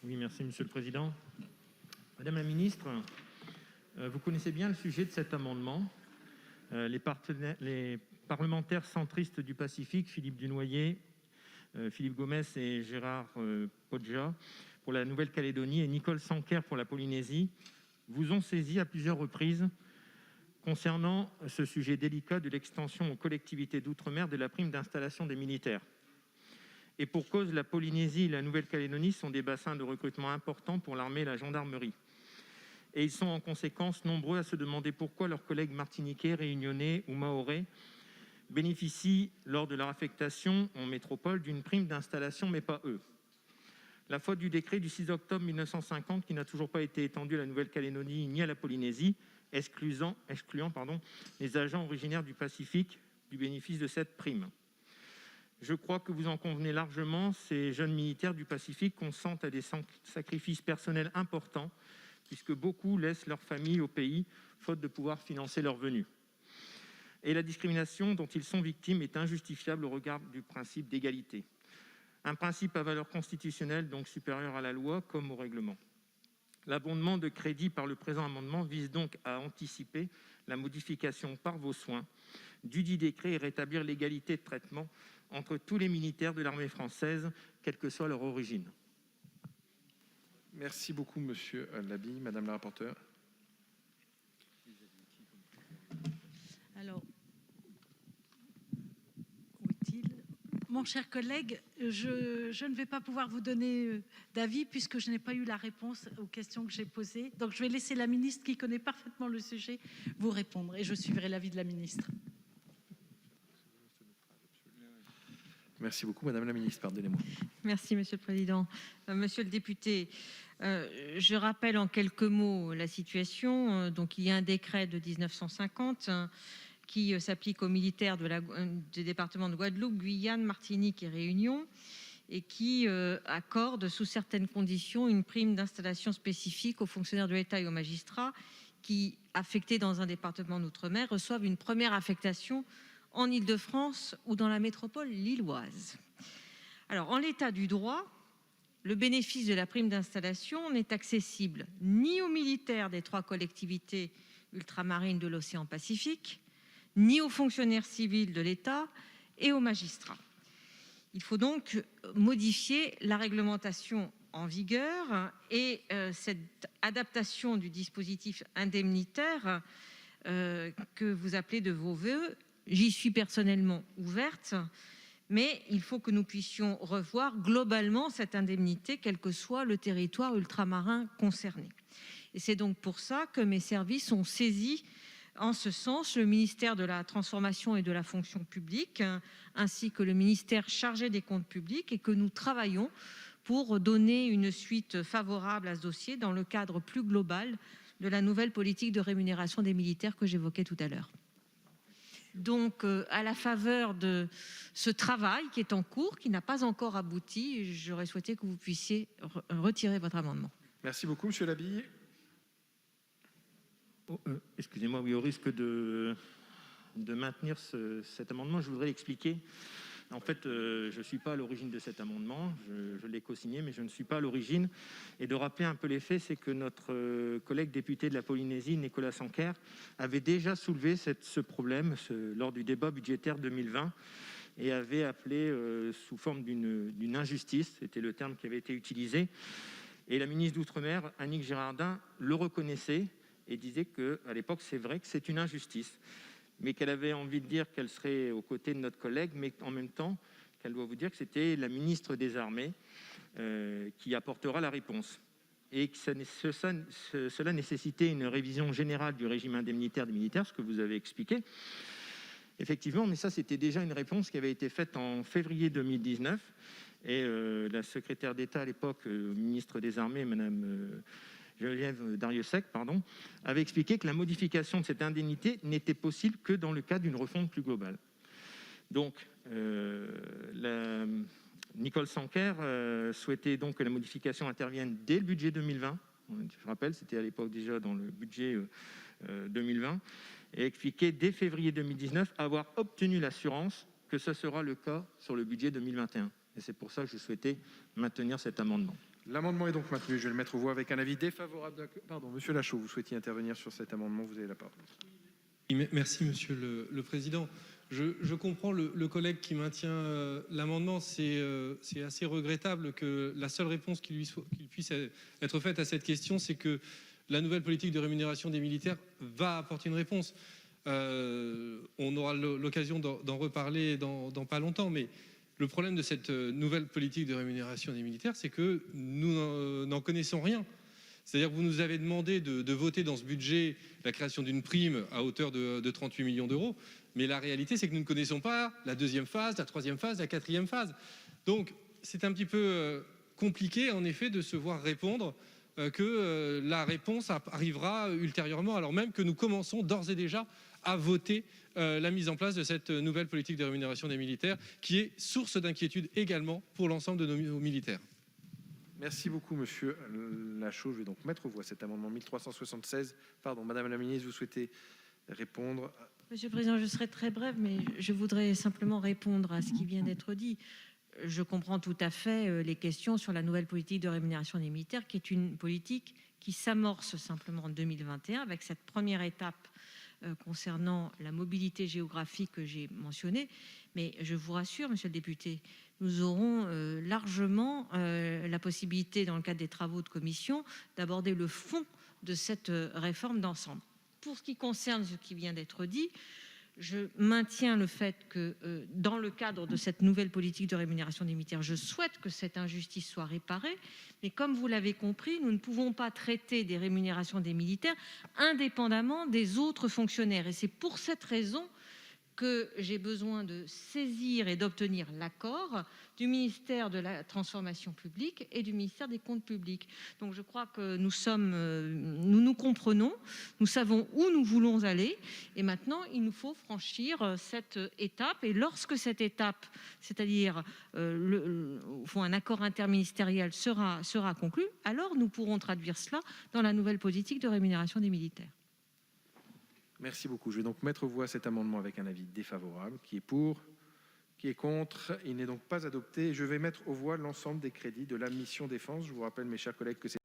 Oui, merci Monsieur le Président. Madame la Ministre, vous connaissez bien le sujet de cet amendement. Les parlementaires centristes du Pacifique, Philippe Dunoyer, Philippe Gomès et Gérard Poadja pour la Nouvelle-Calédonie et Nicole Sanquer pour la Polynésie, vous ont saisi à plusieurs reprises concernant ce sujet délicat de l'extension aux collectivités d'outre-mer de la prime d'installation des militaires. Et pour cause, la Polynésie et la Nouvelle-Calédonie sont des bassins de recrutement importants pour l'armée et la gendarmerie. Et ils sont en conséquence nombreux à se demander pourquoi leurs collègues martiniquais, réunionnais ou mahorais bénéficient, lors de leur affectation en métropole, d'une prime d'installation, mais pas eux. La faute du décret du 6 octobre 1950, qui n'a toujours pas été étendu à la Nouvelle-Calédonie ni à la Polynésie, excluant les agents originaires du Pacifique du bénéfice de cette prime. Je crois que vous en convenez largement, ces jeunes militaires du Pacifique consentent à des sacrifices personnels importants, puisque beaucoup laissent leur famille au pays, faute de pouvoir financer leur venue. Et la discrimination dont ils sont victimes est injustifiable au regard du principe d'égalité. Un principe à valeur constitutionnelle, donc supérieur à la loi comme au règlement. L'abondement de crédit par le présent amendement vise donc à anticiper la modification par vos soins dudit décret et rétablir l'égalité de traitement entre tous les militaires de l'armée française, quelle que soit leur origine. Merci beaucoup, Monsieur Labi. Madame la rapporteure. Alors, où est-il ? Mon cher collègue, je ne vais pas pouvoir vous donner d'avis puisque je n'ai pas eu la réponse aux questions que j'ai posées. Donc, je vais laisser la ministre qui connaît parfaitement le sujet vous répondre et je suivrai l'avis de la ministre. Merci beaucoup, Madame la Ministre. Pardonnez-moi. Merci, Monsieur le Président. Monsieur le député, je rappelle en quelques mots la situation. Donc, il y a un décret de 1950 qui s'applique aux militaires du département de Guadeloupe, Guyane, Martinique et Réunion et qui accorde, sous certaines conditions, une prime d'installation spécifique aux fonctionnaires de l'État et aux magistrats qui, affectés dans un département d'outre-mer, reçoivent une première affectation en Île-de-France ou dans la métropole lilloise. Alors, en l'état du droit, le bénéfice de la prime d'installation n'est accessible ni aux militaires des 3 collectivités ultramarines de l'océan Pacifique, ni aux fonctionnaires civils de l'État et aux magistrats. Il faut donc modifier la réglementation en vigueur et cette adaptation du dispositif indemnitaire que vous appelez de vos voeux, j'y suis personnellement ouverte, mais il faut que nous puissions revoir globalement cette indemnité, quel que soit le territoire ultramarin concerné. Et c'est donc pour ça que mes services ont saisi en ce sens le ministère de la Transformation et de la Fonction publique, ainsi que le ministère chargé des comptes publics, et que nous travaillons pour donner une suite favorable à ce dossier dans le cadre plus global de la nouvelle politique de rémunération des militaires que j'évoquais tout à l'heure. Donc, à la faveur de ce travail qui est en cours, qui n'a pas encore abouti, j'aurais souhaité que vous puissiez retirer votre amendement. Merci beaucoup, Monsieur Labi. Excusez-moi, oui, au risque de maintenir cet amendement, je voudrais l'expliquer. En fait, je ne suis pas à l'origine de cet amendement, je l'ai co-signé, mais je ne suis pas à l'origine. Et de rappeler un peu les faits, c'est que notre collègue député de la Polynésie, Nicolas Sanquer, avait déjà soulevé ce problème lors du débat budgétaire 2020 et avait appelé sous forme d'une injustice, c'était le terme qui avait été utilisé. Et la ministre d'Outre-mer, Annick Girardin, le reconnaissait et disait qu'à l'époque, c'est vrai que c'est une injustice, mais qu'elle avait envie de dire qu'elle serait aux côtés de notre collègue, mais en même temps, qu'elle doit vous dire que c'était la ministre des Armées qui apportera la réponse. Et que cela nécessitait une révision générale du régime indemnitaire des militaires, ce que vous avez expliqué. Effectivement, mais ça, c'était déjà une réponse qui avait été faite en février 2019. Et la secrétaire d'État à l'époque, ministre des Armées, Madame Geneviève Darrieussecq, avait expliqué que la modification de cette indemnité n'était possible que dans le cadre d'une refonte plus globale. Donc, Nicole Sanquer souhaitait donc que la modification intervienne dès le budget 2020. Je rappelle, c'était à l'époque déjà dans le budget 2020, et expliquait dès février 2019 avoir obtenu l'assurance que ce sera le cas sur le budget 2021. Et c'est pour ça que je souhaitais maintenir cet amendement. L'amendement est donc maintenu. Je vais le mettre aux voix avec un avis défavorable. Pardon, monsieur Lachaud, vous souhaitiez intervenir sur cet amendement, vous avez la parole. Merci, monsieur le président. Je comprends le collègue qui maintient l'amendement. C'est assez regrettable que la seule réponse qu'il puisse être faite à cette question, c'est que la nouvelle politique de rémunération des militaires va apporter une réponse. On aura l'occasion d'en reparler dans pas longtemps, mais le problème de cette nouvelle politique de rémunération des militaires, c'est que nous n'en connaissons rien. C'est-à-dire que vous nous avez demandé de voter dans ce budget la création d'une prime à hauteur de 38 millions d'euros, mais la réalité, c'est que nous ne connaissons pas la deuxième phase, la troisième phase, la quatrième phase. Donc, c'est un petit peu compliqué, en effet, de se voir répondre que la réponse arrivera ultérieurement, alors même que nous commençons d'ores et déjà à voter la mise en place de cette nouvelle politique de rémunération des militaires, qui est source d'inquiétude également pour l'ensemble de nos militaires. Merci beaucoup, monsieur Lachaud. Je vais donc mettre aux voix cet amendement 1376. Pardon, madame la ministre, vous souhaitez répondre? Monsieur le Président, je serai très brève, mais je voudrais simplement répondre à ce qui vient d'être dit. Je comprends tout à fait les questions sur la nouvelle politique de rémunération des militaires, qui est une politique qui s'amorce simplement en 2021 avec cette première étape concernant la mobilité géographique que j'ai mentionnée. Mais je vous rassure, monsieur le député, nous aurons largement la possibilité, dans le cadre des travaux de commission, d'aborder le fond de cette réforme d'ensemble. Pour ce qui concerne ce qui vient d'être dit, je maintiens le fait que dans le cadre de cette nouvelle politique de rémunération des militaires, je souhaite que cette injustice soit réparée. Mais comme vous l'avez compris, nous ne pouvons pas traiter des rémunérations des militaires indépendamment des autres fonctionnaires. Et c'est pour cette raison que j'ai besoin de saisir et d'obtenir l'accord du ministère de la Transformation publique et du ministère des Comptes publics. Donc je crois que nous nous comprenons, nous savons où nous voulons aller, et maintenant il nous faut franchir cette étape. Et lorsque cette étape, c'est-à-dire un accord interministériel sera conclu, alors nous pourrons traduire cela dans la nouvelle politique de rémunération des militaires. Merci beaucoup. Je vais donc mettre aux voix cet amendement avec un avis défavorable. Qui est pour? Qui est contre? Il n'est donc pas adopté. Je vais mettre aux voix l'ensemble des crédits de la mission défense. Je vous rappelle, mes chers collègues, que c'est